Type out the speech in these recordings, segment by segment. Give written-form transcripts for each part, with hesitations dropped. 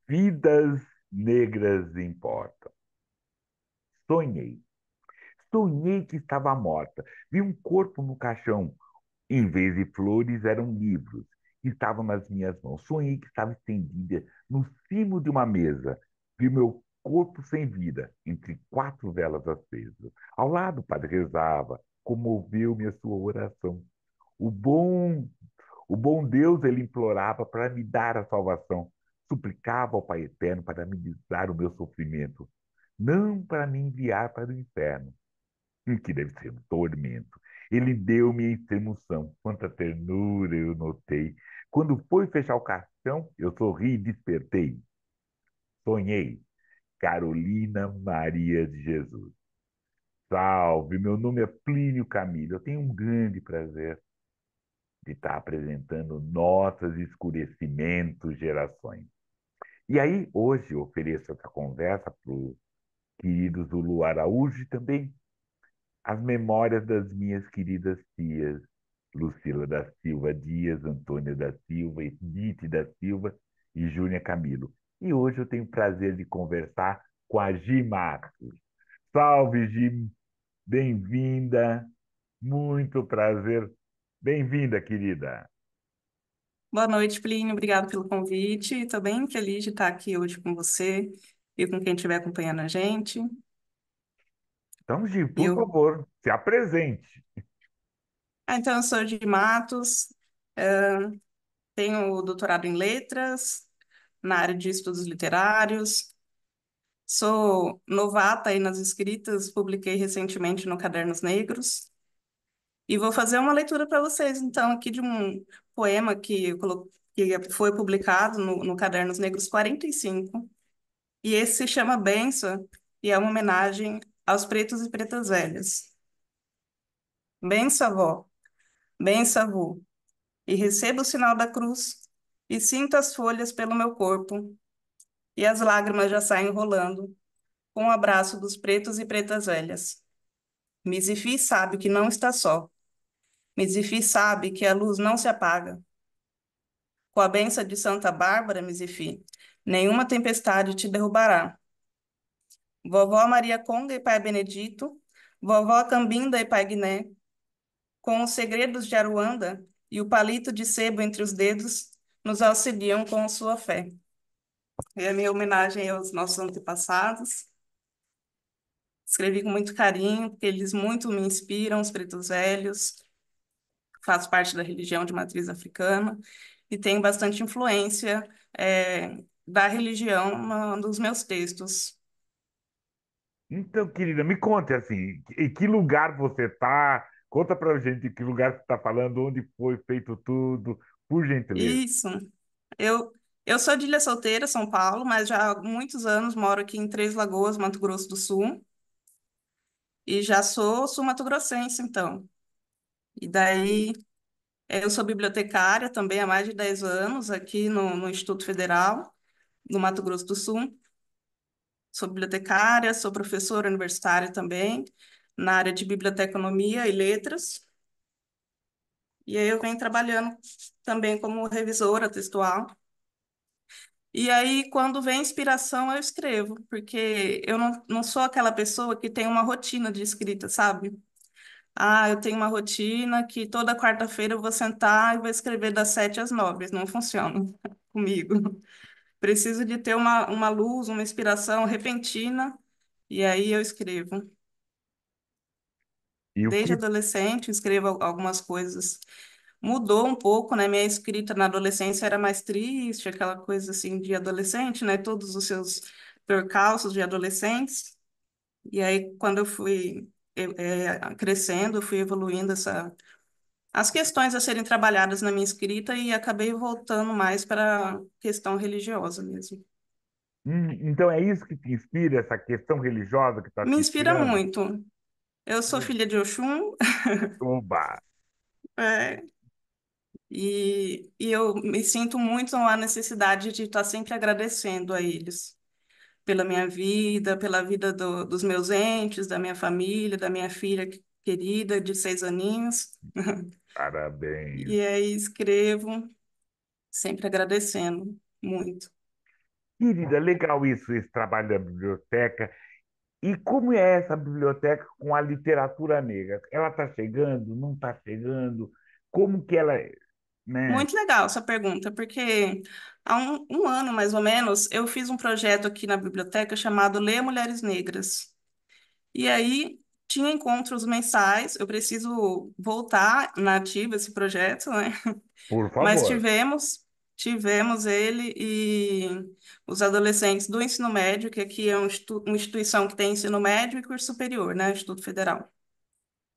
Vidas negras importam. Sonhei. Sonhei que estava morta. Vi um corpo no caixão. Em vez de flores, eram livros que estavam nas minhas mãos. Sonhei que estava estendida no cimo de uma mesa. Vi meu corpo sem vida, entre quatro velas acesas. Ao lado, o padre rezava, comoveu-me a sua oração. O bom, o bom Deus, ele implorava para me dar a salvação. Suplicava ao Pai Eterno para amenizar o meu sofrimento, não para me enviar para o inferno que deve ser um tormento. Ele deu-me a extremoção. Quanta ternura eu notei. Quando foi fechar o caixão, eu sorri e despertei. Sonhei. Carolina Maria de Jesus. Salve, meu nome é Plínio Camilo. Eu tenho um grande prazer de estar apresentando notas e escurecimentos gerações. E aí, hoje, eu ofereço essa conversa para o querido Zulu Araújo e também as memórias das minhas queridas tias, Lucila da Silva Dias, Antônia da Silva, Edith da Silva e Júnia Camilo. E hoje eu tenho o prazer de conversar com a Gi Matos. Salve, Gi, bem-vinda, muito prazer. Bem-vinda, querida. Boa noite, Plínio. Obrigado pelo convite. Estou bem feliz de estar aqui hoje com você e com quem estiver acompanhando a gente. Então, Gi, por Eu, favor, se apresente. então, eu sou de Matos, tenho doutorado em letras, na área de estudos literários, sou novata aí nas escritas, publiquei recentemente no Cadernos Negros, e vou fazer uma leitura para vocês, então, aqui de um poema que foi publicado no Cadernos Negros 45. E esse se chama Benção e é uma homenagem aos pretos e pretas velhas. Benção, avó, benção, avô, e recebo o sinal da cruz, e sinto as folhas pelo meu corpo, e as lágrimas já saem rolando, com o abraço dos pretos e pretas velhas. Mizifi sabe que não está só. Mizifi sabe que a luz não se apaga. Com a benção de Santa Bárbara, Mizifi, nenhuma tempestade te derrubará. Vovó Maria Conga e Pai Benedito, vovó Cambinda e Pai Guiné, com os segredos de Aruanda e o palito de sebo entre os dedos, nos auxiliam com sua fé. É a minha homenagem aos nossos antepassados. Escrevi com muito carinho, porque eles muito me inspiram, os pretos velhos. Faço parte da religião de matriz africana e tenho bastante influência, da religião nos meus textos. Então, querida, me conte assim, em que lugar você está? Conta pra gente em que lugar você está falando, onde foi feito tudo, por gentileza. Isso. Eu sou de Ilha Solteira, São Paulo, mas já há muitos anos moro aqui em Três Lagoas, Mato Grosso do Sul, e já sou sul-mato-grossense, então. E daí, eu sou bibliotecária também há mais de 10 anos aqui no Instituto Federal, no Mato Grosso do Sul. Sou bibliotecária, sou professora universitária também, na área de biblioteconomia e letras. E aí eu venho trabalhando também como revisora textual. E aí, quando vem inspiração, eu escrevo, porque eu não sou aquela pessoa que tem uma rotina de escrita, sabe? Ah, eu tenho uma rotina que toda quarta-feira eu vou sentar e vou escrever das 7 às 9. Não funciona comigo. Preciso de ter uma luz, uma inspiração repentina, e aí eu escrevo. E o que Desde adolescente, eu escrevo algumas coisas. Mudou um pouco, né? Minha escrita na adolescência era mais triste, aquela coisa assim de adolescente, né? Todos os seus percalços de adolescentes. E aí, quando eu fui crescendo, eu fui evoluindo as questões a serem trabalhadas na minha escrita e acabei voltando mais para a questão religiosa mesmo. então é isso que te inspira, essa questão religiosa que está Me te inspira inspirando? muito. Eu sou Hum, filha de Oxum, Oba! é, e eu me sinto muito a necessidade de estar sempre agradecendo a eles pela minha vida, pela vida dos meus entes, da minha família, da minha filha querida de 6 aninhos. Parabéns. E aí escrevo, sempre agradecendo muito. Querida, legal isso, esse trabalho da biblioteca. E como é essa biblioteca com a literatura negra? Ela está chegando? Não está chegando? Como que ela é, né? Muito legal essa pergunta, porque há um ano, mais ou menos, eu fiz um projeto aqui na biblioteca chamado Ler Mulheres Negras. E aí tinha encontros mensais, eu preciso voltar na ativa esse projeto, né? Por Mas favor. tivemos ele e os adolescentes do ensino médio, que aqui é uma instituição que tem ensino médio e curso superior, né? Instituto Federal.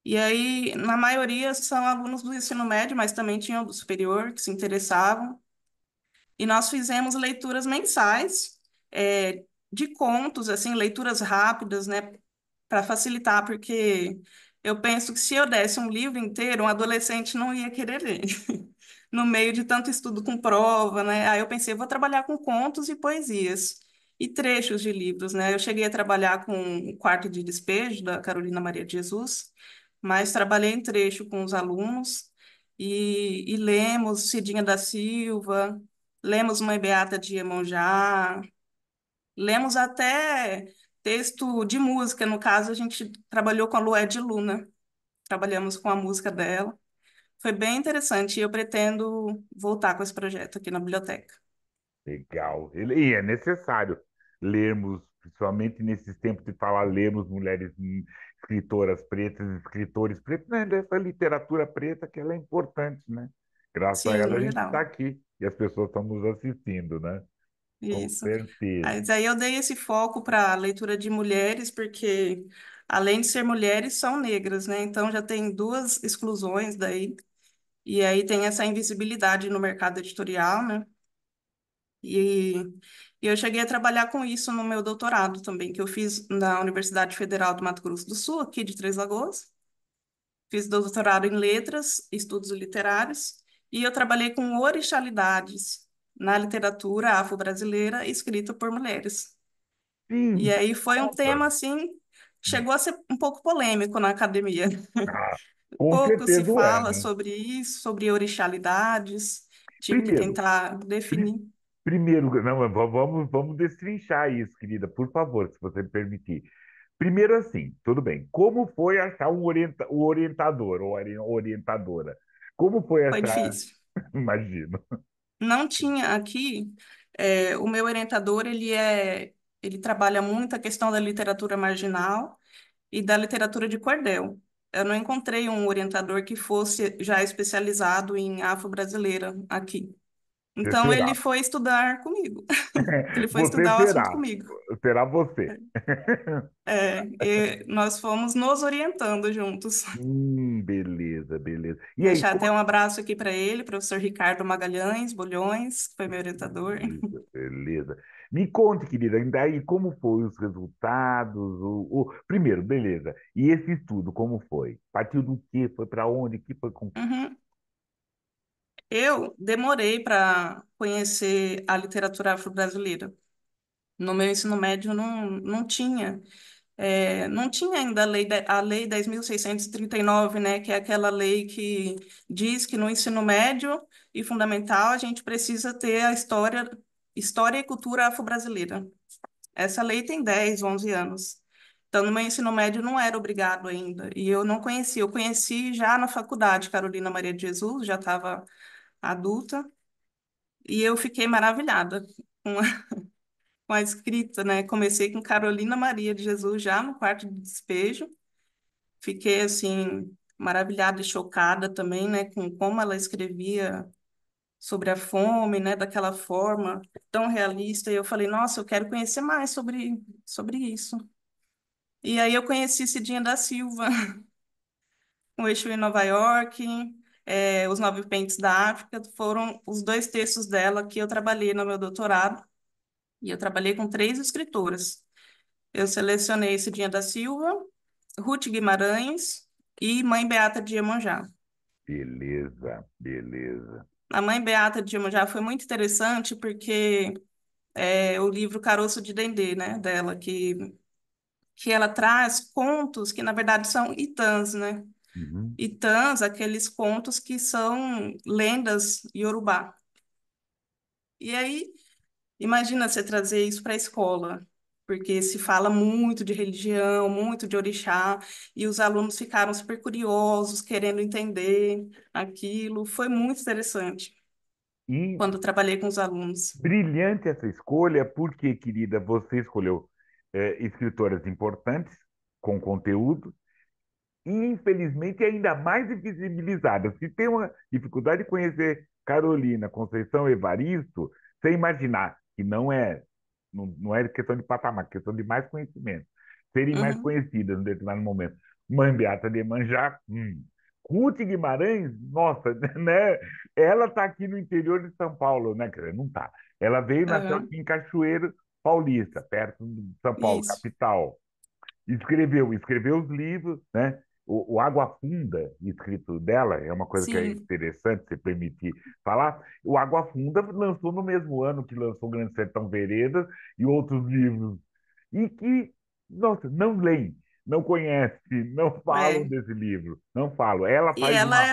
E aí, na maioria, são alunos do ensino médio, mas também tinham do superior que se interessavam. E nós fizemos leituras mensais, de contos, assim, leituras rápidas, né? Para facilitar, porque eu penso que se eu desse um livro inteiro, um adolescente não ia querer ler. No meio de tanto estudo com prova, né? Aí eu pensei, vou trabalhar com contos e poesias e trechos de livros, né? Eu cheguei a trabalhar com o Quarto de Despejo, da Carolina Maria de Jesus, mas trabalhei em trecho com os alunos e lemos Cidinha da Silva, lemos Mãe Beata de Iemonjá, lemos até texto de música. No caso, a gente trabalhou com a Lued Luna, trabalhamos com a música dela. Foi bem interessante e eu pretendo voltar com esse projeto aqui na biblioteca. Legal. E é necessário lermos, principalmente nesses tempos de falar, lermos mulheres escritoras pretas, escritores pretos, né? Dessa literatura preta que ela é importante, né? Graças a Sim, ela no a gente está geral. aqui e as pessoas estão nos assistindo, né? Com Isso. certeza. Mas aí eu dei esse foco para a leitura de mulheres, porque além de ser mulheres, são negras, né? Então já tem duas exclusões daí. E aí tem essa invisibilidade no mercado editorial, né? E, e eu cheguei a trabalhar com isso no meu doutorado também, que eu fiz na Universidade Federal do Mato Grosso do Sul, aqui de Três Lagoas. Fiz doutorado em letras, estudos literários, e eu trabalhei com orixalidades na literatura afro-brasileira escrita por mulheres. E Sim, aí foi um nossa. tema assim, chegou a ser um pouco polêmico na academia. Ah, com Pouco se certeza é, fala né? sobre isso, sobre orixalidades. Tive que Primeiro, tentar pri- definir. primeiro, não, mas vamos destrinchar isso, querida, por favor, se você me permitir. Primeiro, assim, tudo bem. Como foi achar o orientador ou orientadora? Como foi Foi achar? difícil. Imagino. Não tinha aqui, o meu orientador, ele trabalha muito a questão da literatura marginal e da literatura de cordel. Eu não encontrei um orientador que fosse já especializado em afro-brasileira aqui. Você Então, ele será. foi estudar comigo. Ele foi Você estudar o assunto será. comigo. Será você. E nós fomos nos orientando juntos. Beleza, beleza. E aí, Deixar até um abraço aqui para ele, professor Ricardo Magalhães Bolhões, que foi meu orientador. beleza, beleza. Me conte, querida, e daí como foi os resultados? Primeiro, beleza. E esse estudo, como foi? Partiu do quê? Foi para onde? Que foi com... Uhum. Eu demorei para conhecer a literatura afro-brasileira. No meu ensino médio não tinha. Não tinha ainda a lei 10.639, né, que é aquela lei que diz que no ensino médio e fundamental a gente precisa ter a história e cultura afro-brasileira. Essa lei tem 10, 11 anos. Então, no meu ensino médio não era obrigado ainda, e eu não conhecia. Eu conheci já na faculdade, Carolina Maria de Jesus, já estava adulta, e eu fiquei maravilhada com com a escrita, né? Comecei com Carolina Maria de Jesus já no quarto de despejo. Fiquei assim maravilhada e chocada também, né, com como ela escrevia sobre a fome, né, daquela forma tão realista. E eu falei, nossa, eu quero conhecer mais sobre isso. E aí eu conheci Cidinha da Silva, o Exu em Nova York, Os Nove Pentes da África, foram os dois textos dela que eu trabalhei no meu doutorado. E eu trabalhei com três escritoras. Eu selecionei Cidinha da Silva, Ruth Guimarães e Mãe Beata de Iemonjá. Beleza, beleza. A Mãe Beata de Iemonjá foi muito interessante porque é o livro Caroço de Dendê, né, dela, que ela traz contos que, na verdade, são itãs, né? Uhum. Itãs, aqueles contos que são lendas iorubá. E aí Imagina você trazer isso para a escola, porque se fala muito de religião, muito de orixá, e os alunos ficaram super curiosos, querendo entender aquilo. Foi muito interessante E quando eu trabalhei com os alunos. brilhante essa escolha, porque, querida, você escolheu escritoras importantes, com conteúdo, e infelizmente ainda mais invisibilizadas. Se tem uma dificuldade de conhecer Carolina, Conceição, Evaristo, sem imaginar que não é questão de patamar, é questão de mais conhecimento. Serem mais Uhum, conhecidas em determinado momento. Mãe Beata de Manjá, Ruth Guimarães, nossa, né? Ela está aqui no interior de São Paulo, né? Quer dizer, não está. Ela veio, nasceu aham, aqui em Cachoeiro Paulista, perto de São Paulo, isso, capital. Escreveu os livros, né? O Água Funda, escrito dela, é uma coisa que é sim. interessante, se permitir falar. O Água Funda lançou no mesmo ano que lançou o Grande Sertão Veredas e outros livros. E que, nossa, não leem, não conhecem, não falam É. desse livro. Não falam. Ela E faz ela uma.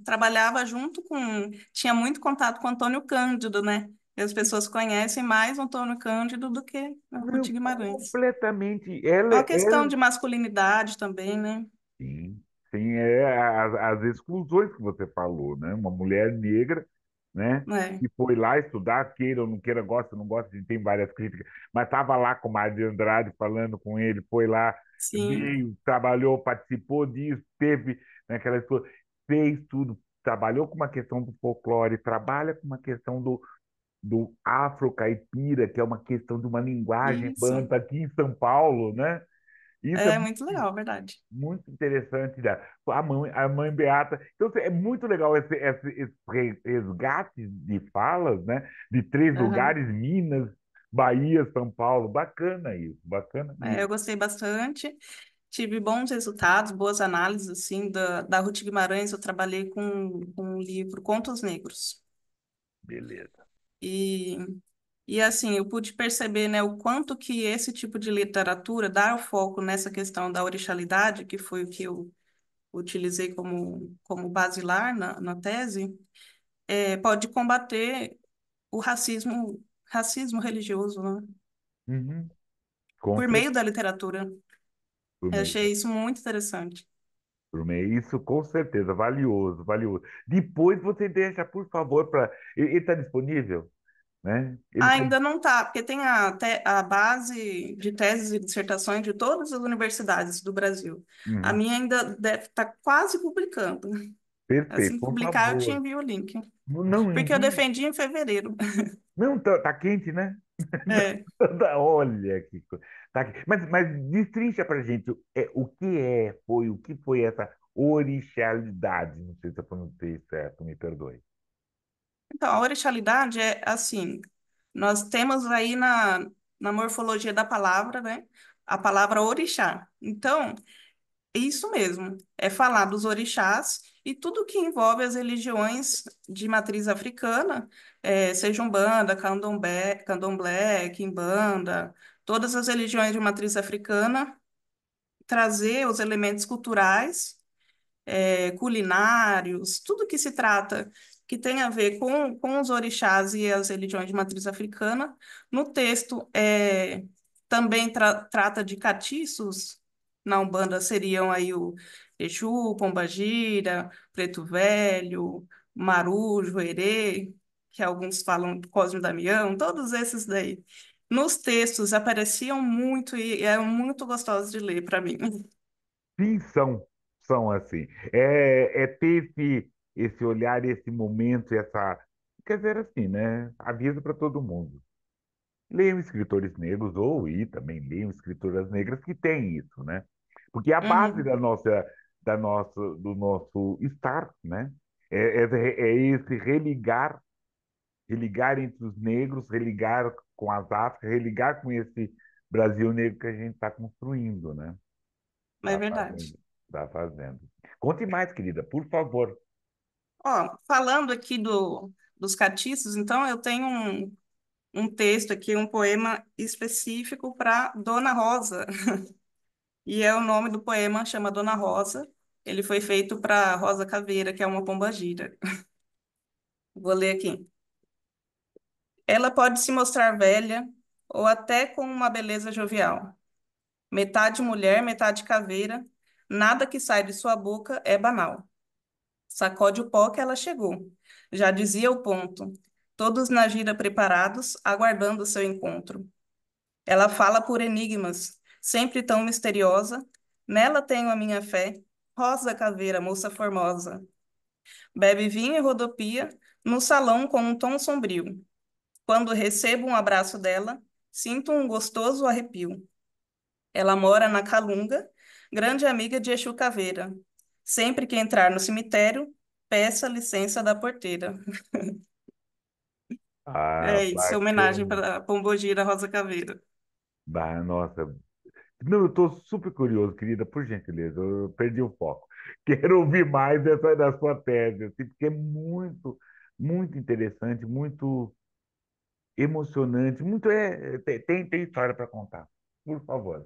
trabalhava junto com, tinha muito contato com Antônio Cândido, né? E as pessoas conhecem mais Antônio Cândido do que a Ruth Não, Guimarães. completamente. É uma questão de masculinidade também, né? Sim, sim, as exclusões que você falou, né? Uma mulher negra, né? É, Que foi lá estudar, queira ou não queira, gosta ou não gosta, a gente tem várias críticas, mas estava lá com o Mário de Andrade falando com ele, foi lá, sim, veio, trabalhou, participou disso, teve naquela história, fez tudo, trabalhou com uma questão do folclore, trabalha com uma questão do afro-caipira, que é uma questão de uma linguagem isso. banta aqui em São Paulo, né? Isso é É muito legal, verdade. muito interessante a mãe Beata. Então, assim, é muito legal esse resgate de falas, né? De três Aham. lugares, Minas, Bahia, São Paulo. Bacana isso, bacana É, mesmo. eu gostei bastante. Tive bons resultados, boas análises, assim, da Ruth Guimarães. Eu trabalhei com um livro, Contos Negros. Beleza. E E assim, eu pude perceber, né, o quanto que esse tipo de literatura dá o foco nessa questão da orixalidade, que foi o que eu utilizei como basilar na tese, pode combater o racismo religioso, né, Uhum. Com por certeza. meio da literatura. Por Eu meio, achei isso muito interessante. por meio. Isso com certeza, valioso, valioso. Depois você deixa, por favor, para. Ele está disponível, né? Ele está. Ainda não está, porque tem a base de teses e dissertações de todas as universidades do Brasil. A minha ainda deve estar quase publicando. Perfeito, Assim que por publicar, eu te favor. envio o link. Não Porque eu envie. defendi em fevereiro. Não, tá quente, né? É. Olha que coisa. Tá aqui. Mas destrincha pra gente o que foi essa orixalidade. Não sei se eu pronunciei certo, me perdoe. Então, a orixalidade é assim, nós temos aí na morfologia da palavra, né? A palavra orixá. Então, é isso mesmo, é falar dos orixás e tudo que envolve as religiões de matriz africana, seja Umbanda, Candomblé, Quimbanda, todas as religiões de matriz africana, trazer os elementos culturais culinários, tudo que se trata, que tem a ver com os orixás e as religiões de matriz africana. No texto, também trata de catiços, na Umbanda seriam aí o Exu, Pombagira, Preto Velho, Maru, Joerê, que alguns falam do Cosme e Damião, todos esses daí. Nos textos apareciam muito e eram muito gostosos de ler para mim. Sim, são assim. É ter esse olhar, esse momento, essa. Quer dizer assim, né? Aviso para todo mundo. Leiam escritores negros e também leiam escritoras negras que têm isso, né? Porque a base Uhum, do nosso estar, né? É esse religar entre os negros, religar com as Áfricas, religar com esse Brasil negro que a gente está construindo, né? é Está verdade. fazendo, está fazendo. Conte mais, querida, por favor. Ó, falando aqui dos catiços, então eu tenho um texto aqui, um poema específico para Dona Rosa. E é o nome do poema, chama Dona Rosa. Ele foi feito para Rosa Caveira, que é uma pombagira. Vou ler aqui. Ela pode se mostrar velha ou até com uma beleza jovial. Metade mulher, metade caveira, nada que sai de sua boca é banal. Sacode o pó que ela chegou. Já dizia o ponto. Todos na gira preparados, aguardando o seu encontro. Ela fala por enigmas, sempre tão misteriosa. Nela tenho a minha fé. Rosa caveira, moça formosa. Bebe vinho e rodopia no salão com um tom sombrio. Quando recebo um abraço dela, sinto um gostoso arrepio. Ela mora na Calunga, grande amiga de Exu Caveira. Sempre que entrar no cemitério, peça licença da porteira. Ah, É isso, homenagem bacana. para Pombogira Rosa Caveira. Bah, nossa. Não, eu estou super curioso, querida, por gentileza. Eu perdi o foco. Quero ouvir mais da sua tese, assim, porque é muito, muito interessante, muito emocionante, muito tem história para contar. Por favor.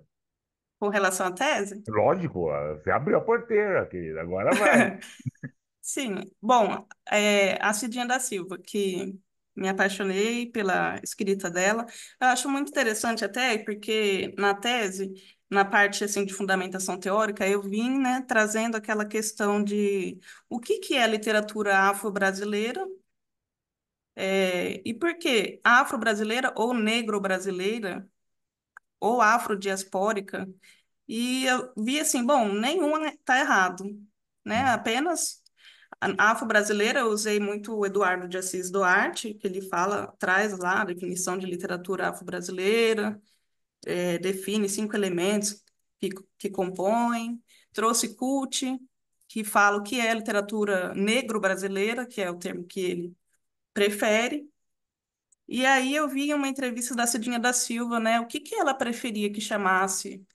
Com relação à tese? Lógico, você abriu a porteira, querida. Agora vai. Sim, bom, a Cidinha da Silva, que me apaixonei pela escrita dela, eu acho muito interessante até, porque na tese, na parte assim de fundamentação teórica, eu vim, né, trazendo aquela questão de o que que é literatura afro-brasileira, e por que afro-brasileira ou negro-brasileira ou afrodiaspórica, e eu vi assim, bom, nenhum está errado, né? Hum, Apenas a afro-brasileira, eu usei muito o Eduardo de Assis Duarte, que ele fala, traz lá a definição de literatura afro-brasileira, define 5 elementos que, que compõem, trouxe Cult, que fala o que é literatura negro-brasileira, que é o termo que ele prefere, e aí eu vi em uma entrevista da Cidinha da Silva, né, o que que ela preferia que chamasse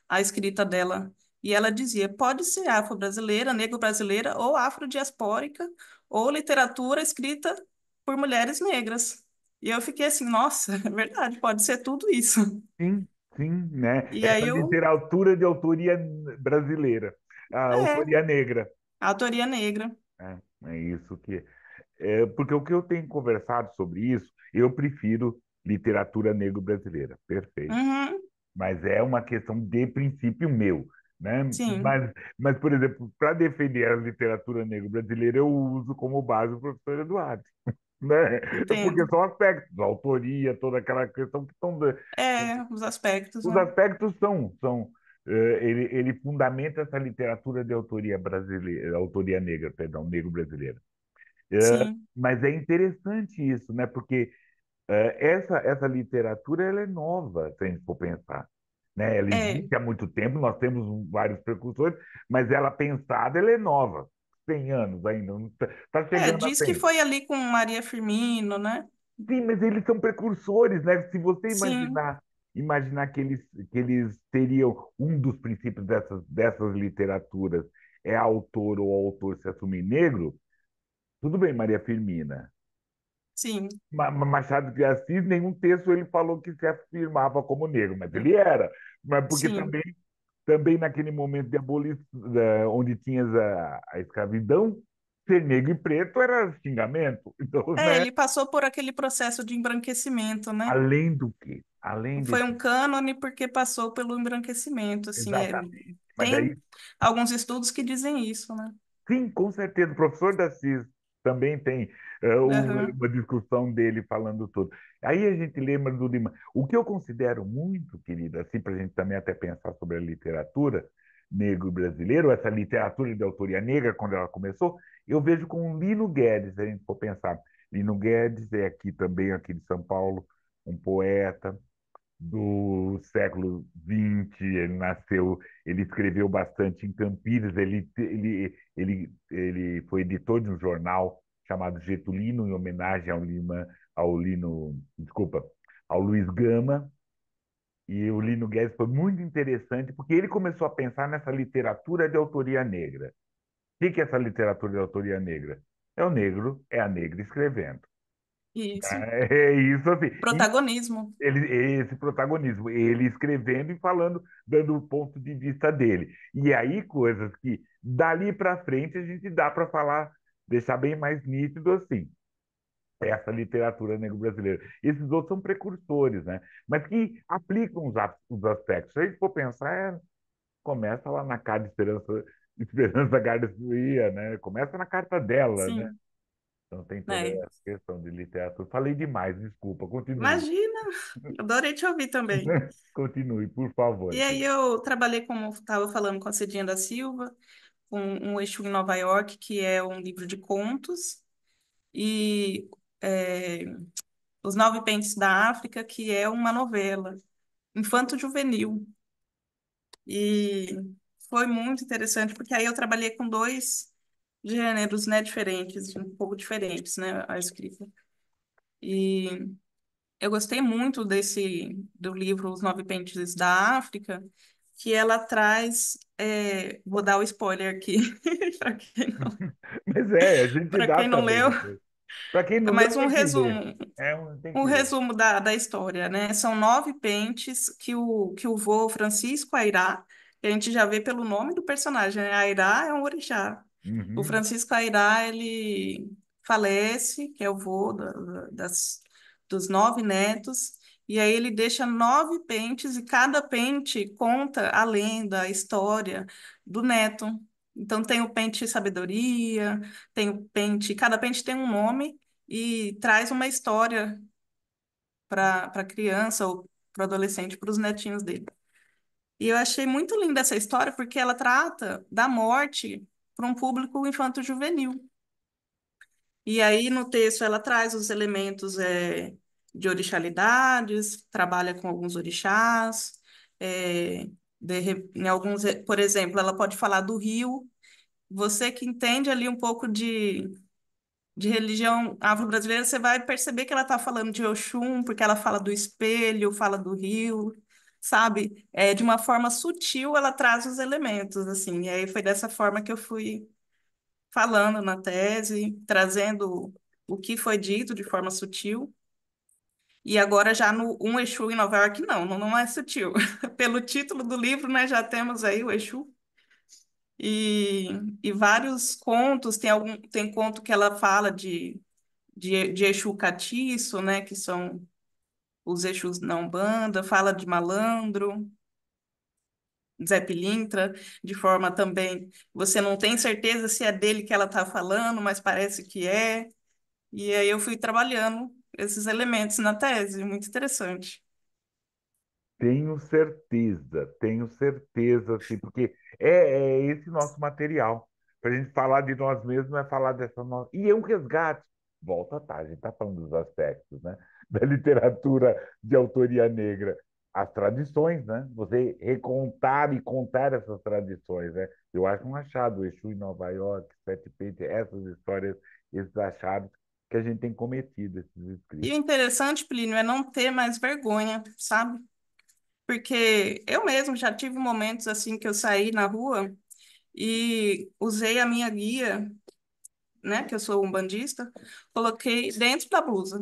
a escrita dela. E ela dizia, pode ser afro-brasileira, negro-brasileira, ou afrodiaspórica, ou literatura escrita por mulheres negras. E eu fiquei assim, nossa, é verdade, pode ser tudo isso. sim, sim, né? E Essa aí eu, literatura de autoria brasileira, a é, autoria negra. autoria negra. É isso que. Porque o que eu tenho conversado sobre isso, eu prefiro literatura negro-brasileira, perfeito. Uhum, Mas é uma questão de princípio meu, né? sim, Mas por exemplo, para defender a literatura negro-brasileira, eu uso como base o professor Eduardo, né? Porque entendo. são aspectos, a autoria, toda aquela questão que estão. É, os aspectos, Os né? aspectos são ele fundamenta essa literatura de autoria brasileira, autoria negra, perdão, negro-brasileira. Sim, Mas é interessante isso, né? Porque essa literatura ela é nova, se a gente for pensar. Né? Ela é. existe há muito tempo, nós temos vários precursores, mas ela pensada, ela é nova. 100 anos ainda, está É, chegando a diz que 100. foi ali com Maria Firmino, né? Sim, mas eles são precursores, né? Se você Sim, imaginar que eles teriam um dos princípios dessas literaturas é autor ou autor se assumir negro, tudo bem, Maria Firmina. sim, Machado de Assis, nenhum texto ele falou que se afirmava como negro, mas ele era. Mas porque sim. também naquele momento de abolição, onde tinha a escravidão, ser negro e preto era xingamento. Então, É, né? ele passou por aquele processo de embranquecimento, né? Além do que? Além Foi desse. um cânone porque passou pelo embranquecimento, assim, Exatamente. Mas tem daí, alguns estudos que dizem isso, né? sim, com certeza. O professor da CIS também tem Aham, uma discussão dele falando tudo. Aí a gente lembra do Lima. O que eu considero muito, querida, assim, para a gente também até pensar sobre a literatura negro brasileiro, essa literatura de autoria negra, quando ela começou, eu vejo com o Lino Guedes, se a gente for pensar. Lino Guedes é aqui também, aqui de São Paulo, um poeta, do século XX. Ele nasceu, ele escreveu bastante em Campinas. Ele foi editor de um jornal chamado Getulino, em homenagem desculpa, ao Luiz Gama. E o Lino Guedes foi muito interessante porque ele começou a pensar nessa literatura de autoria negra. O que é essa literatura de autoria negra? É o negro, é a negra escrevendo. isso. É isso assim. Protagonismo. Esse protagonismo, ele escrevendo e falando, dando o ponto de vista dele. E aí, coisas que dali para frente a gente dá para falar, deixar bem mais nítido assim. essa literatura negro-brasileira. Esses outros são precursores, né? Mas que aplicam os aspectos. Se a gente for pensar, começa lá na carta de Esperança, Esperança Garcia, né? Começa na carta dela, né? Sim, Então tem toda né? essa questão de literatura. Falei demais, desculpa, continue. Imagina, adorei te ouvir também. Continue, por favor, E aí Cris. eu trabalhei, como estava falando, com a Cidinha da Silva, com um Exu em Nova York, que é um livro de contos, e é, Os Nove Pentes da África, que é uma novela infanto-juvenil. E foi muito interessante, porque aí eu trabalhei com dois gêneros, né, diferentes, um pouco diferentes, né, a escrita. E eu gostei muito do livro Os Nove Pentes da África, que ela traz, vou dar o spoiler aqui, para quem Mas a gente para dá quem não também leu, depois. Para quem não leu, mas um tem que ler. resumo. Tem Um que ler. resumo da história, né? São nove pentes que o vô Francisco Airá, que a gente já vê pelo nome do personagem, né? Airá é um orixá. O Uhum. Francisco Airá, ele falece, que é o vô dos nove netos, e aí ele deixa nove pentes, e cada pente conta a lenda, a história do neto. Então tem o pente sabedoria, tem o pente, cada pente tem um nome, e traz uma história para a criança ou para o adolescente, para os netinhos dele. E eu achei muito linda essa história porque ela trata da morte para um público infanto-juvenil. E aí no texto ela traz os elementos de orixalidades, trabalha com alguns orixás, em alguns, por exemplo, ela pode falar do rio. Você que entende ali um pouco de religião afro-brasileira, você vai perceber que ela está falando de Oxum, porque ela fala do espelho, fala do rio, sabe? De uma forma sutil, ela traz os elementos, assim. E aí foi dessa forma que eu fui falando na tese, trazendo o que foi dito de forma sutil. E agora já no Um Exu em Nova York, não é sutil. Pelo título do livro, né, já temos aí o Exu. E, e vários contos, tem conto que ela fala de Exu catiço, né, que são os Exus na Umbanda, fala de malandro, Zé Pilintra, de forma também, você não tem certeza se é dele que ela está falando, mas parece que é. E aí eu fui trabalhando esses elementos na tese, muito interessante. Tenho certeza, assim, porque é esse nosso material. Para a gente falar de nós mesmos, é falar dessa nossa. E é um resgate. Volta, tá, a gente está falando dos aspectos, né? Da literatura de autoria negra. As tradições, né? Você recontar e contar essas tradições, né? Eu acho um achado, o Exu em Nova York, Sete Peitos, essas histórias, esses achados que a gente tem cometido, esses E o escritos. interessante, Plínio, é não ter mais vergonha, sabe? Porque eu mesmo já tive momentos assim que eu saí na rua e usei a minha guia, né, que eu sou umbandista, coloquei dentro da blusa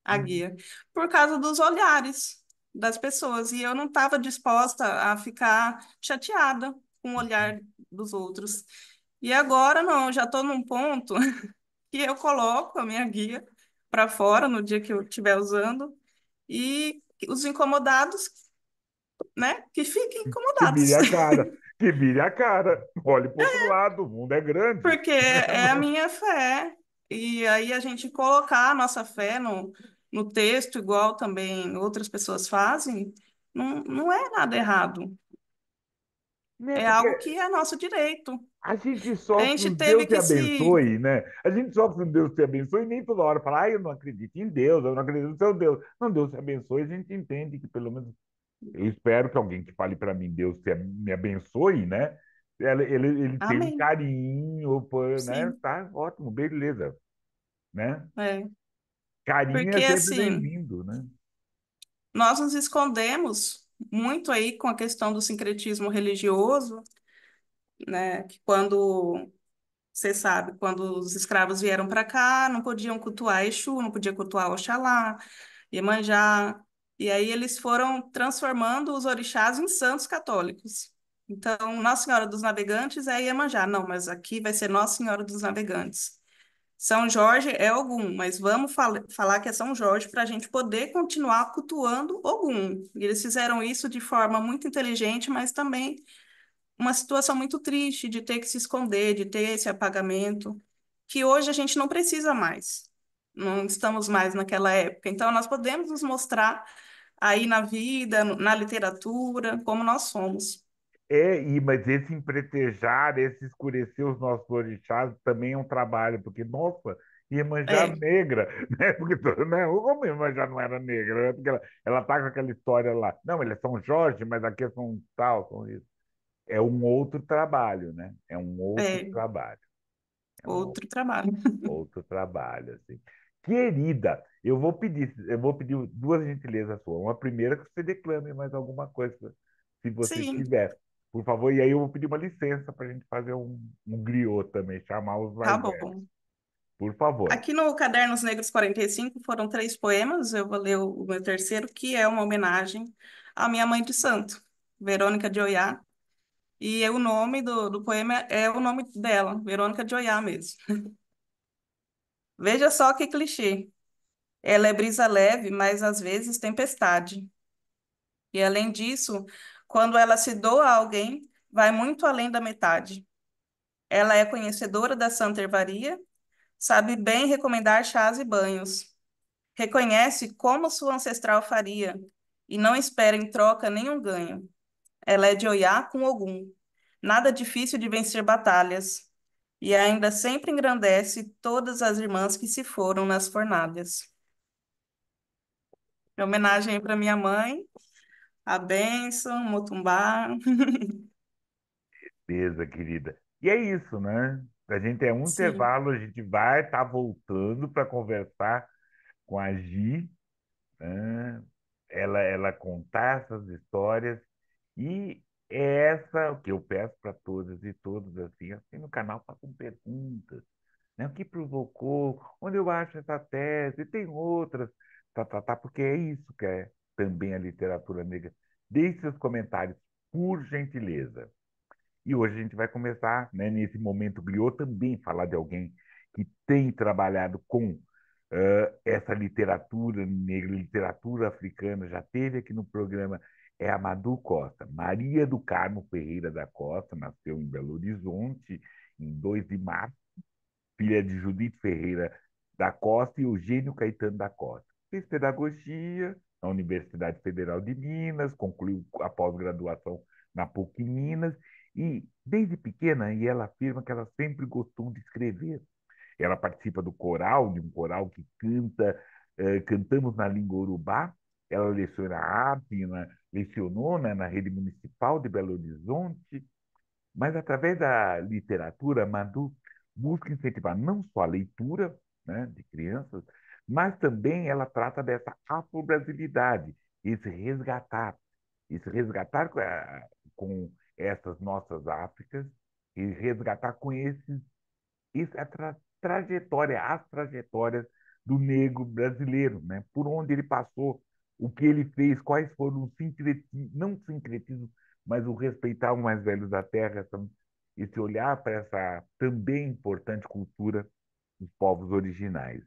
a Uhum. guia, por causa dos olhares das pessoas, e eu não estava disposta a ficar chateada com o olhar dos outros. E agora não, eu já estou num ponto que eu coloco a minha guia para fora no dia que eu estiver usando, e os incomodados, né, que fiquem Que vire incomodados. a cara, que vire a cara. Olhe para o outro lado, o mundo é grande. Porque é a minha fé. E aí a gente colocar a nossa fé no texto, igual também outras pessoas fazem, não é nada errado. Né? É Porque algo que é nosso direito. a gente A sofre gente um teve Deus te que se. abençoe, né? A gente sofre um Deus te abençoe e nem toda hora fala, eu não acredito em Deus, eu não acredito no seu Deus. Não, Deus te abençoe, a gente entende que pelo menos, eu espero que alguém que fale para mim, me abençoe, né? Ele tem um Amém. carinho, pô, né? Sim. Tá ótimo, beleza, né? É. Carinho é Porque, sempre assim, bem-vindo, né? nós nos escondemos muito aí com a questão do sincretismo religioso, né? Que quando você sabe, quando os escravos vieram para cá, não podiam cultuar Exu, não podia cultuar Oxalá, Iemanjá, e aí eles foram transformando os orixás em santos católicos. Então, Nossa Senhora dos Navegantes é Iemanjá. Não, mas aqui vai ser Nossa Senhora dos Navegantes. São Jorge é Ogum, mas vamos falar que é São Jorge para a gente poder continuar cultuando Ogum. E eles fizeram isso de forma muito inteligente, mas também uma situação muito triste de ter que se esconder, de ter esse apagamento, que hoje a gente não precisa mais. Não estamos mais naquela época. Então, nós podemos nos mostrar aí na vida, na literatura, como nós somos. Mas esse empretejar, esse escurecer os nossos orixás também é um trabalho, porque, nossa, Iemanjá É, negra, né? Porque, né? Como Iemanjá não era negra, né? Porque ela tá com aquela história lá. Não, ele é São Jorge, mas aqui é São tal, São isso. É um outro trabalho, né? É um outro é trabalho. É um outro trabalho. outro trabalho, assim. Querida, eu vou pedir duas gentilezas suas. Uma primeira que você declame mais alguma coisa, se você Sim, tiver, por favor. E aí eu vou pedir uma licença para a gente fazer um griot também, chamar os tá mais velhos. bom. Por favor. Aqui no Cadernos Negros 45 foram três poemas. Eu vou ler o meu terceiro, que é uma homenagem à minha mãe de santo, Verônica de Oyá. E o nome do poema é o nome dela, Verônica de Oyá mesmo. Veja só que clichê. Ela é brisa leve, mas às vezes tempestade. E além disso, quando ela se doa a alguém, vai muito além da metade. Ela é conhecedora da Santa Ervaria, sabe bem recomendar chás e banhos. Reconhece como sua ancestral faria e não espera em troca nenhum ganho. Ela é de Oiá com Ogum. Nada difícil de vencer batalhas. E ainda sempre engrandece todas as irmãs que se foram nas fornalhas. Em homenagem para minha mãe, a bênção, Motumbá. Beleza, querida. E é isso, né? A gente é um Sim, intervalo, a gente vai estar voltando para conversar com a Gi, né? Ela contar essas histórias. E é essa o que eu peço para todas e todos assim no canal façam perguntas, né? O que provocou? Onde eu acho essa tese? Tem outras, porque é isso que é também a literatura negra. Deixe seus comentários, por gentileza. E hoje a gente vai começar, né, nesse momento griot, também falar de alguém que tem trabalhado com essa literatura negra, literatura africana, já teve aqui no programa, é a Madu Costa. Maria do Carmo Ferreira da Costa, nasceu em Belo Horizonte em 2 de março, filha de Judite Ferreira da Costa e Eugênio Caetano da Costa. Fez pedagogia na Universidade Federal de Minas, concluiu a pós-graduação na PUC Minas e, desde pequena, e ela afirma que ela sempre gostou de escrever. Ela participa do coral, de um coral que canta, cantamos na língua urubá. Ela leciona arte, lecionou, né, na rede municipal de Belo Horizonte, mas através da literatura, Madu busca incentivar não só a leitura, né, de crianças, mas também ela trata dessa afro-brasilidade, esse resgatar com essas nossas Áfricas, e resgatar com isso é trajetória, as trajetórias do negro brasileiro, né? Por onde ele passou, o que ele fez, quais foram os sincretismos, não sincretismos, mas o respeitar os mais velhos da terra, esse olhar para essa também importante cultura dos povos originais.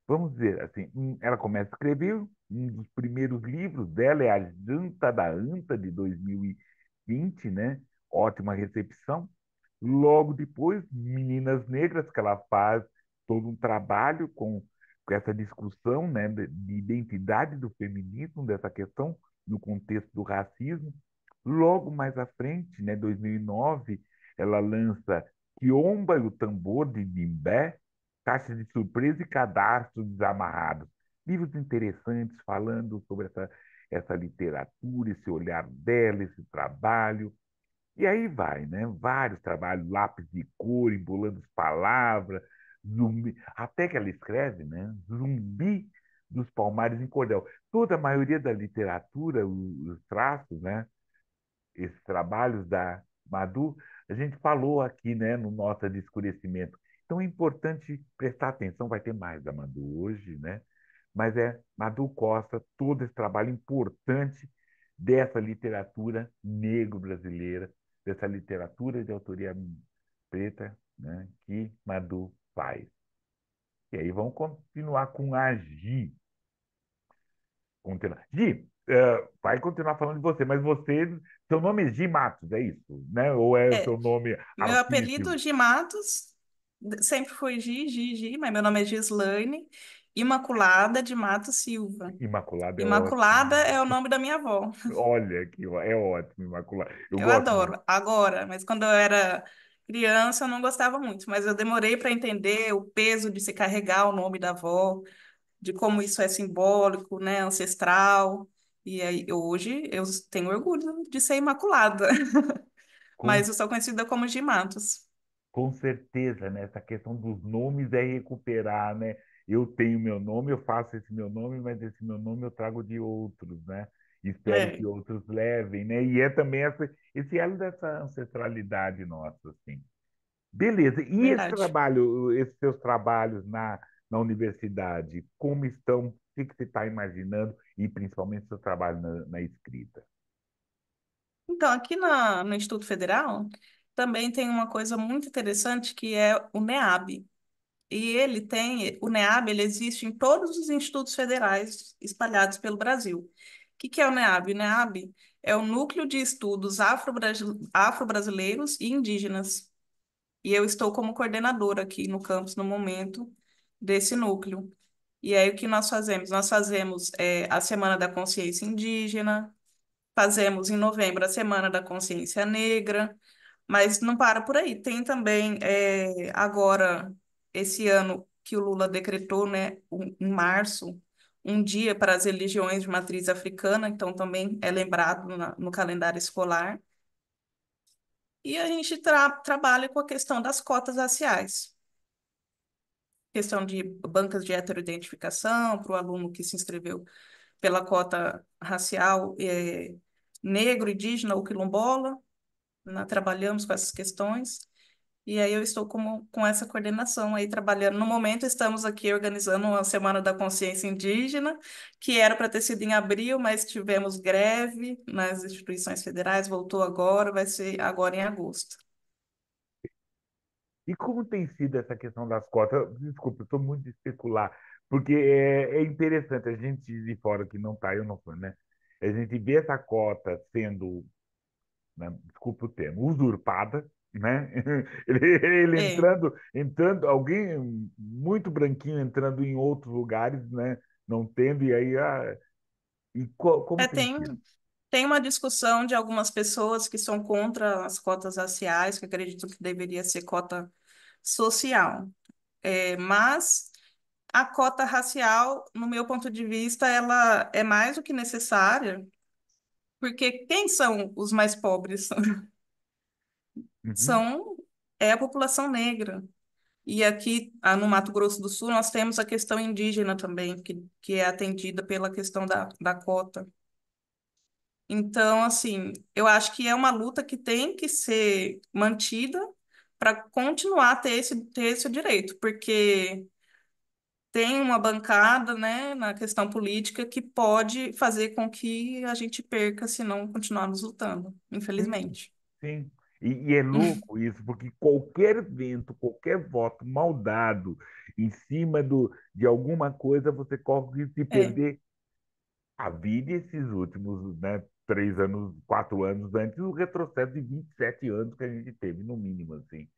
Vamos dizer assim, ela começa a escrever, um dos primeiros livros dela é A Janta da Anta, de 2020, né? Ótima recepção. Logo depois, Meninas Negras, que ela faz todo um trabalho com essa discussão, né, de identidade do feminismo, dessa questão no contexto do racismo. Logo mais à frente, né, 2009, ela lança Quiomba e o Tambor de Nimbé, Caixa de Surpresa e Cadastro Desamarrado. Livros interessantes falando sobre essa literatura, esse olhar dela, esse trabalho. E aí vai, né? Vários trabalhos, lápis de cor, embolando as palavras, zumbi, até que ela escreve, né? Zumbi dos Palmares em Cordel. Toda a maioria da literatura, os traços, né? Esses trabalhos da Madu, a gente falou aqui, né, no Nota de Escurecimento. Então é importante prestar atenção, vai ter mais da Madu hoje, né? Mas é Madu Costa, todo esse trabalho importante dessa literatura negro-brasileira, dessa literatura de autoria preta, né, que Madu faz. E aí vamos continuar com a Gi. Continuar. Gi, vai continuar falando de você, mas seu nome é Gi Matos, é isso, né? Ou é É, seu nome meu apelido artístico? Gi Matos sempre foi Gi, mas meu nome é Gislaine Imaculada de Matos Silva. Imaculada é Imaculada ótimo. é o nome da minha avó. Olha que é ótimo, Imaculada. Eu Eu gosto muito. adoro, agora, mas quando eu era criança eu não gostava muito, mas eu demorei para entender o peso de se carregar o nome da avó, de como isso é simbólico, né, ancestral. E aí, hoje eu tenho orgulho de ser Imaculada, Com mas eu sou conhecida como Gi Matos. Com certeza, né? Essa questão dos nomes é recuperar, né? Eu tenho meu nome, eu faço esse meu nome, mas esse meu nome eu trago de outros, né? Espero que É, outros levem, né? E é também esse elo dessa ancestralidade nossa, assim. Beleza. E esse verdade. trabalho, esses seus trabalhos na universidade, como estão? O que que você está imaginando? E principalmente seu trabalho na escrita. Então, aqui no Instituto Federal também tem uma coisa muito interessante que é o NEAB. O NEAB, ele existe em todos os institutos federais espalhados pelo Brasil. O que é o NEAB? O NEAB é o Núcleo de Estudos Afro-Brasileiros e Indígenas. E eu estou como coordenadora aqui no campus no momento desse núcleo. E aí o que nós fazemos? Nós fazemos a Semana da Consciência Indígena, fazemos em novembro a Semana da Consciência Negra, mas não para por aí. Tem também, agora, esse ano que o Lula decretou, né, em março, um dia para as religiões de matriz africana, então também é lembrado no calendário escolar. E a gente trabalha com a questão das cotas raciais, questão de bancas de heteroidentificação para o aluno que se inscreveu pela cota racial, negro, indígena ou quilombola, né, trabalhamos com essas questões. E aí eu estou com essa coordenação aí trabalhando. No momento estamos aqui organizando uma Semana da Consciência Indígena, que era para ter sido em abril, mas tivemos greve nas instituições federais, voltou agora, vai ser agora em agosto. E como tem sido essa questão das cotas? Desculpa, eu estou muito de especular, porque é interessante, a gente de fora que não está, eu não fui, né? A gente vê essa cota sendo, né, desculpa o termo, usurpada, né? Ele É, alguém muito branquinho entrando em outros lugares, né? Não tendo, e aí, como é, tem tem, sido? tem uma discussão de algumas pessoas que são contra as cotas raciais, que acreditam que deveria ser cota social. Mas a cota racial, no meu ponto de vista, ela é mais do que necessária, porque quem são os mais pobres? Uhum. São, é a população negra. E aqui, no Mato Grosso do Sul, nós temos a questão indígena também, que é atendida pela questão da cota. Então, assim, eu acho que é uma luta que tem que ser mantida para continuar a ter esse direito, porque tem uma bancada, né, na questão política que pode fazer com que a gente perca se não continuarmos lutando, Sim, infelizmente. sim. E é louco isso, porque qualquer vento, qualquer voto mal dado em cima de alguma coisa, você corre de se É, perder a vida. E esses últimos, né, 3 anos, 4 anos antes, o retrocesso de 27 anos que a gente teve, no mínimo, assim,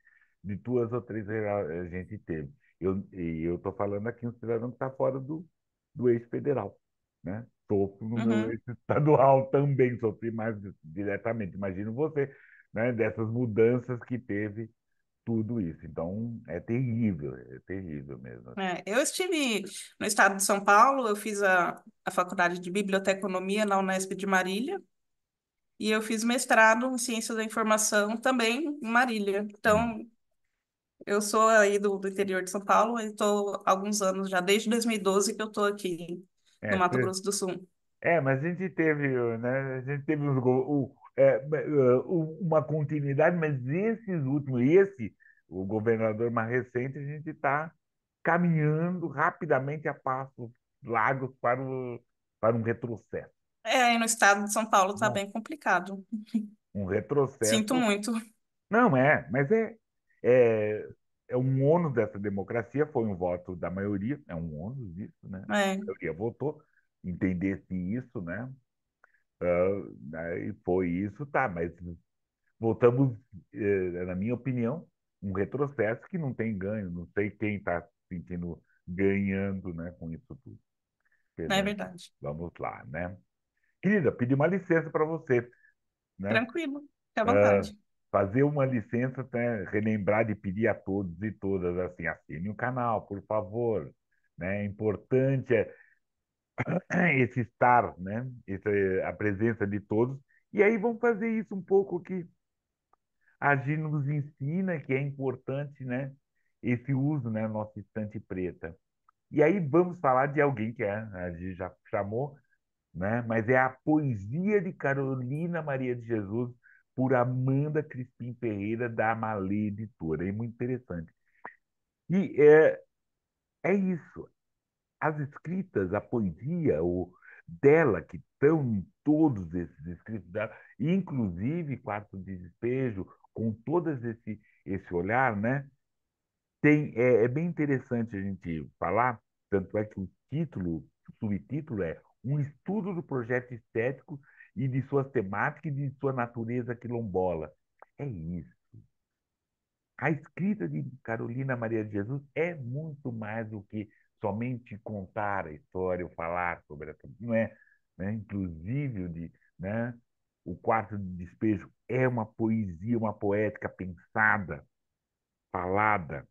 de 2 ou 3 a gente teve. Eu estou falando aqui um cidadão que está fora do eixo federal, né? Sofro no meu uhum, eixo estadual também, sofri mais diretamente. Imagino você, né? Dessas mudanças que teve tudo isso. Então, é terrível mesmo. eu estive no estado de São Paulo, eu fiz a faculdade de Biblioteconomia na Unesp de Marília, e eu fiz mestrado em Ciência da Informação também em Marília. Hum. Então, eu sou aí do interior de São Paulo, e estou há alguns anos já, desde 2012 que eu estou aqui no É, Mato Grosso do Sul. mas a gente teve, né? A gente teve uma continuidade, mas esses últimos, o governador mais recente, a gente está caminhando rapidamente a passos largos para um retrocesso. Aí no estado de São Paulo está Não, bem complicado. um Sinto retrocesso. muito. Não é, mas é. é um ônus dessa democracia, foi um voto da maioria, é um ônus isso, né? É, A maioria votou, entendesse isso, né? E foi isso, tá, mas voltamos, na minha opinião, um retrocesso que não tem ganho, não sei quem está se sentindo ganhando, né, com isso tudo. é Beleza, verdade. vamos lá, né? Querida, pedi uma licença para você, né? Tranquilo, fica à Ah, vontade. fazer uma licença, né? Relembrar de pedir a todos e todas assim, assine o canal, por favor, né? É importante esse estar, né? A presença de todos. E aí vamos fazer isso um pouco que a Gi nos ensina que é importante, né? Esse uso, né? Nossa estante preta. E aí vamos falar de alguém que a Gi já chamou, né? Mas é a poesia de Carolina Maria de Jesus por Amanda Crispim Ferreira da Malê Editora. É muito interessante. E é isso. As escritas, a poesia dela, que estão em todos esses escritos dela, inclusive Quarto de Despejo, com todo esse olhar, né? É bem interessante a gente falar, tanto é que o título, o subtítulo é Um estudo do projeto estético e de suas temáticas e de sua natureza quilombola. É isso. A escrita de Carolina Maria de Jesus é muito mais do que somente contar a história ou falar sobre essa, não é, né? Inclusive né? O Quarto de Despejo é uma poesia, uma poética pensada, falada,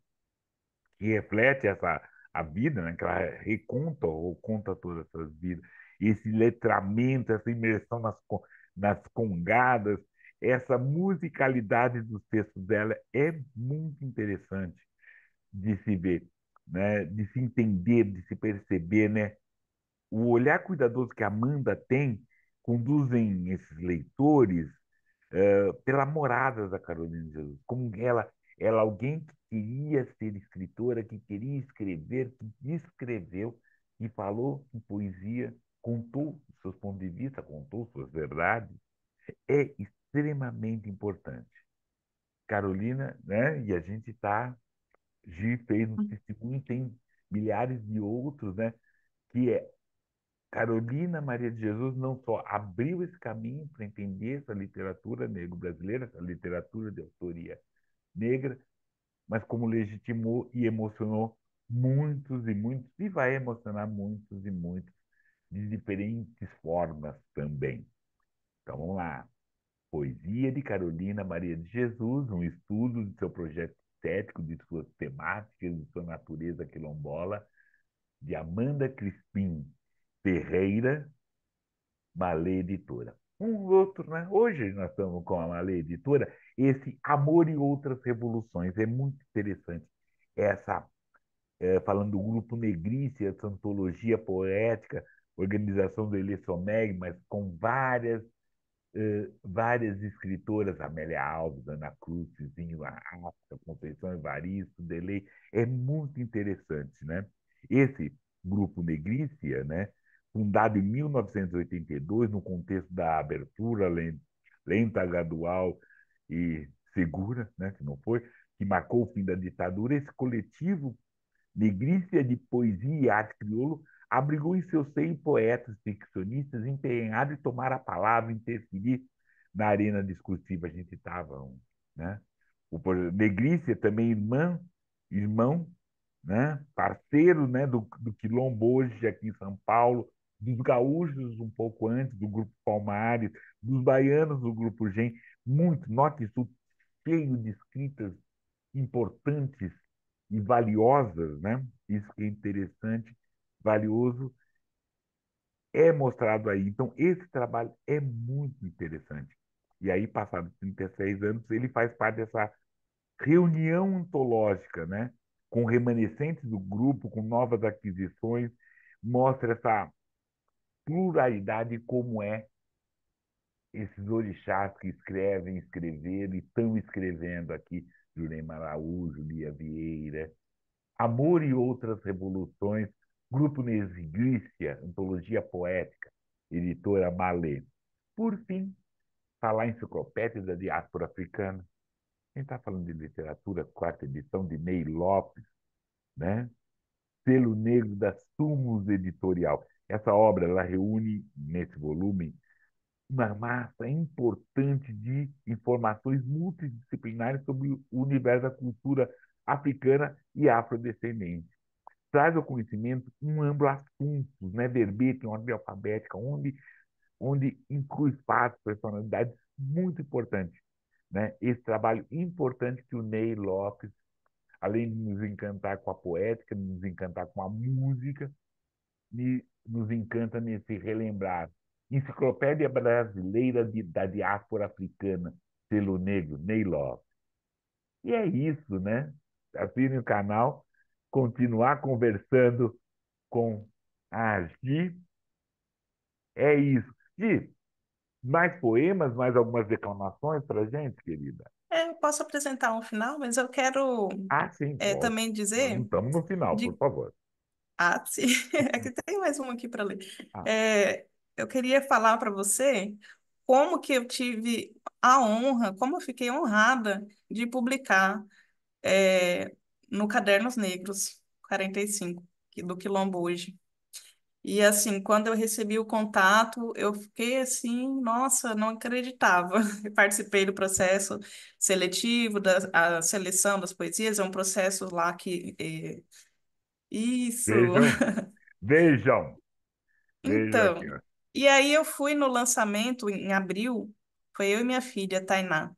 que reflete a vida, né? Que ela reconta ou conta todas essas vidas. Esse letramento, essa imersão nas congadas, essa musicalidade dos textos dela é muito interessante de se ver, né? De se entender, de se perceber, né? O olhar cuidadoso que a Amanda tem conduzem esses leitores pela morada da Carolina de Jesus, como ela alguém que queria ser escritora, que queria escrever, que escreveu, que falou em poesia, contou seus pontos de vista, contou suas verdades, é extremamente importante. Carolina, né? E a gente está, Gi fez um testemunho, tem milhares de outros, né? Que é Carolina Maria de Jesus não só abriu esse caminho para entender essa literatura negro-brasileira, essa literatura de autoria negra, mas como legitimou e emocionou muitos e muitos, e vai emocionar muitos e muitos de diferentes formas também. Então vamos lá. Poesia de Carolina Maria de Jesus, um estudo de seu projeto estético, de suas temáticas, de sua natureza quilombola, de Amanda Crispim Ferreira, Malê Editora. Um outro, né? Hoje nós estamos com a Malê Editora, esse Amor e Outras Revoluções. É muito interessante essa, falando do grupo Negrice, essa antologia poética, organização do Elê Someg, mas com várias escritoras, Amélia Alves, Ana Cruz, Cizinho Arrasta, Conceição Evaristo, Delei, é muito interessante, né? Esse grupo Negrícia, né, fundado em 1982, no contexto da abertura lenta, gradual e segura, né, que não foi, que marcou o fim da ditadura, esse coletivo Negrícia de poesia e arte crioulo abrigou em seu seio poetas ficcionistas empenhados em tomar a palavra, interferir na arena discursiva. A gente estava, né? Negrícia também irmão, né? Parceiro, né? Do Quilombo hoje aqui em São Paulo, dos gaúchos um pouco antes, do Grupo Palmares, dos baianos do Grupo Gen, muito, note isso, cheio de escritas importantes e valiosas, né? Isso que é interessante, valioso, é mostrado aí. Então, esse trabalho é muito interessante. E aí, passados 36 anos, ele faz parte dessa reunião antológica, né? Com remanescentes do grupo, com novas aquisições, mostra essa pluralidade como é esses orixás que escrevem, escreveram e estão escrevendo aqui, Jurema Araújo, Lia Vieira, Amor e Outras Revoluções, Grupo Nesigrícia, Antologia Poética, editora Malê. Por fim, falar em enciclopédia da diáspora africana. gente está falando de literatura, quarta edição de Ney Lopes, né? Selo Negro da Sumos Editorial. Essa obra ela reúne, nesse volume, uma massa importante de informações multidisciplinares sobre o universo da cultura africana e afrodescendente. Traz ao conhecimento um amplo assuntos, né? Verbete, uma ordem alfabética, onde inclui fatos, personalidades muito importantes. Né? Esse trabalho importante que o Ney Lopes, além de nos encantar com a poética, nos encantar com a música, nos encanta nesse relembrar. Enciclopédia Brasileira da Diáspora Africana, selo negro, Ney Lopes. E é isso, né? Assine o canal, continuar conversando com a Gi. É isso. Gi, mais poemas, mais algumas declamações para gente, querida? Eu posso apresentar um final, mas eu quero Ah, sim, pode. também Não dizer estamos no final, por de favor. sim, é que tem mais um aqui para ler. Ah, É, eu queria falar para você como que eu tive a honra, como eu fiquei honrada de publicar no Cadernos Negros 45 do Quilombo hoje. E assim, quando eu recebi o contato, eu fiquei assim, nossa, não acreditava. Eu participei do processo seletivo, a seleção das poesias, é um processo lá que. Isso! vejam, vejam, vejam aqui, Então, ó. e aí eu fui no lançamento em abril, foi eu e minha filha, Tainá.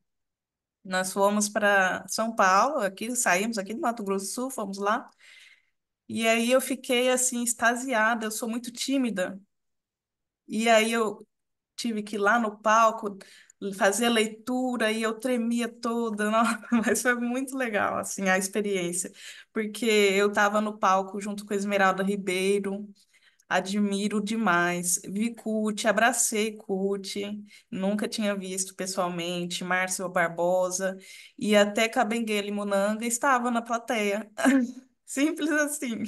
Nós fomos para São Paulo, aqui saímos aqui do Mato Grosso do Sul, fomos lá. E aí eu fiquei assim extasiada, eu sou muito tímida. E aí eu tive que ir lá no palco fazer a leitura e eu tremia toda, nossa, mas foi muito legal assim a experiência, porque eu estava no palco junto com a Esmeralda Ribeiro. Admiro demais. Vi Kuti, abracei Kuti, nunca tinha visto pessoalmente, Márcio Barbosa, e até Kabengele Munanga estava na plateia. Simples assim.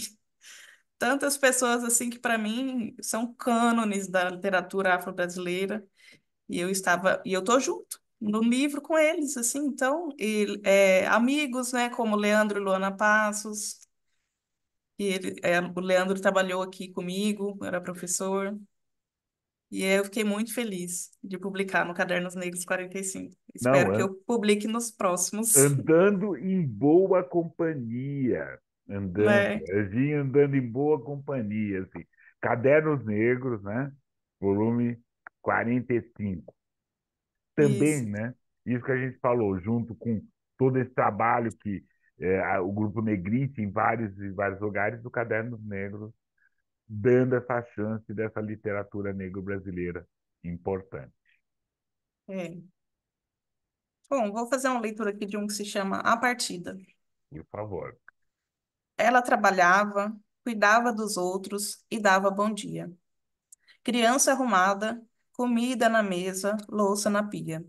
Tantas pessoas assim que para mim são cânones da literatura afro-brasileira, e eu tô junto no livro com eles, assim, então, amigos, né, como Leandro e Luana Passos, o Leandro trabalhou aqui comigo, era professor. E eu fiquei muito feliz de publicar no Cadernos Negros 45. Não, Espero que eu publique nos próximos, andando em boa companhia. Andando, né? eu vinha andando em boa companhia, assim. Cadernos Negros, né? Volume 45. Também, Isso. né? Isso que a gente falou, junto com todo esse trabalho que o Grupo Negrite em vários lugares do Cadernos Negros, dando essa chance dessa literatura negro-brasileira importante. É. Bom, vou fazer uma leitura aqui de um que se chama A Partida. Por favor. Ela trabalhava, cuidava dos outros e dava bom dia. Criança arrumada, comida na mesa, louça na pia.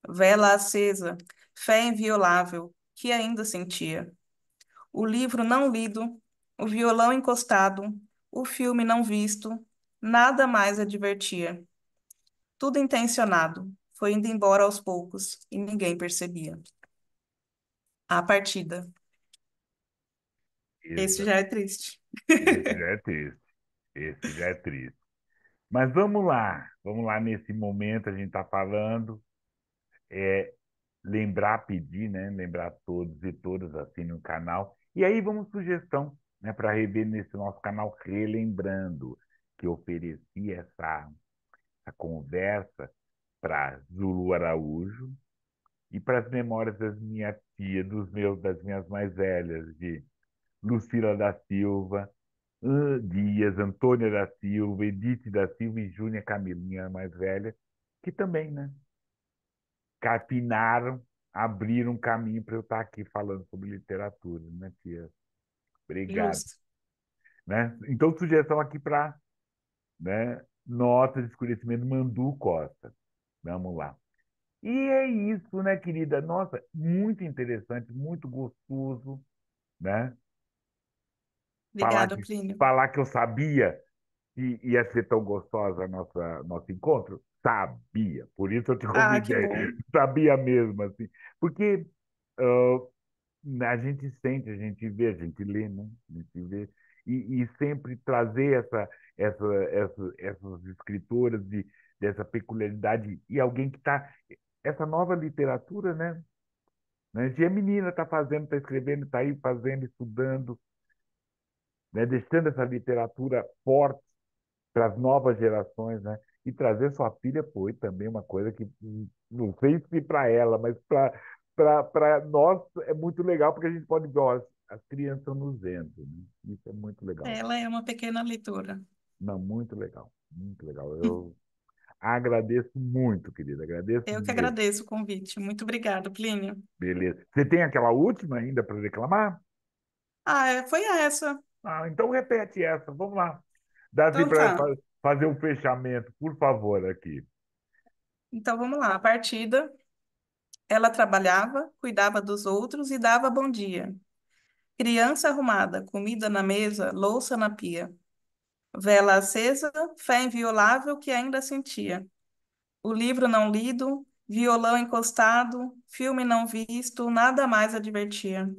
Vela acesa, fé inviolável, que ainda sentia. O livro não lido, o violão encostado, o filme não visto, nada mais a divertia. Tudo intencionado, foi indo embora aos poucos e ninguém percebia. A partida. Esse Exa- já é triste. Esse já é triste. Esse já é triste. Mas vamos lá nesse momento a gente está falando, é, lembrar, pedir, né? Lembrar todos e todas assim no canal. E aí vamos sugestão, né? Para rever nesse nosso canal Relembrando, que ofereci essa conversa para Zulu Araújo e para as memórias das minhas tias, das minhas mais velhas, de Lucila da Silva, Dias, Antônia da Silva, Edith da Silva e Júnia Camilo, minha mais velha, que também, né, capinaram, abriram um caminho para eu estar aqui falando sobre literatura, né, tia? Obrigado. Justo. Né? Então, sugestão aqui para, né, Nota de Escurecimento Mandu Costa. Vamos lá. E é isso, né, querida? Nossa, muito interessante, muito gostoso, né? Falar Obrigada, que, Plínio. falar que eu sabia que ia ser tão gostosa a nosso encontro? Sabia. Por isso eu te Ah, que convidei. bom. Sabia mesmo, assim. Porque A gente sente, a gente vê, a gente lê, né? A gente vê. E sempre trazer essas escritoras dessa peculiaridade e alguém que está. Essa nova literatura, né? E a menina está fazendo, está escrevendo, está aí fazendo, estudando, né? Deixando essa literatura forte para as novas gerações, né? E trazer sua filha foi também uma coisa que, não sei se para ela, mas para nós é muito legal, porque a gente pode ver, ó, as crianças estão nos vendo, né? Isso é muito legal. Ela é uma pequena leitora. Não, muito legal, muito legal. Eu agradeço muito, querida, agradeço Eu que mesmo. agradeço o convite. Muito obrigada, Plínio. Beleza. Você tem aquela última ainda para reclamar? Ah, foi essa. Ah, então repete essa, vamos lá. Dá assim Então para tá. fazer um fechamento, por favor, aqui. Então vamos lá. A partida, ela trabalhava, cuidava dos outros e dava bom dia. Criança arrumada, comida na mesa, louça na pia. Vela acesa, fé inviolável que ainda sentia. O livro não lido, violão encostado, filme não visto, nada mais a divertia.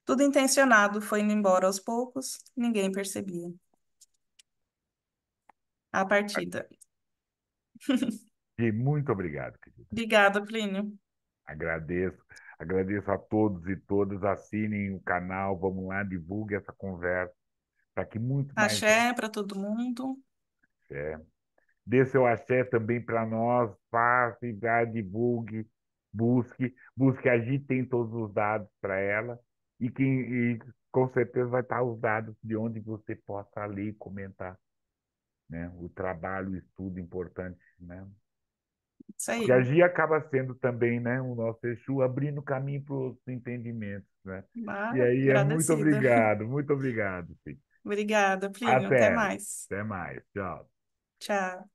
Tudo intencionado, foi indo embora aos poucos, ninguém percebia. A partida. E muito obrigado, querida. Obrigada, Plínio. Agradeço. Agradeço a todos e todas. Assinem o canal. Vamos lá, divulgue essa conversa para que muito mais gente Axé para todo mundo. é, dê seu axé também para nós. Faça e vá, divulgue, busque, agitem todos os dados para ela e com certeza vai estar os dados de onde você possa ler e comentar, né? O trabalho, o estudo importante, né? Isso Porque a aí. Gia acaba sendo também, né, o nosso Exu, abrindo caminho para os entendimentos, né? E Ah, aí é agradecida. muito obrigado, sim. Obrigada, Plínio. Até Até, mais. até mais, tchau. Tchau.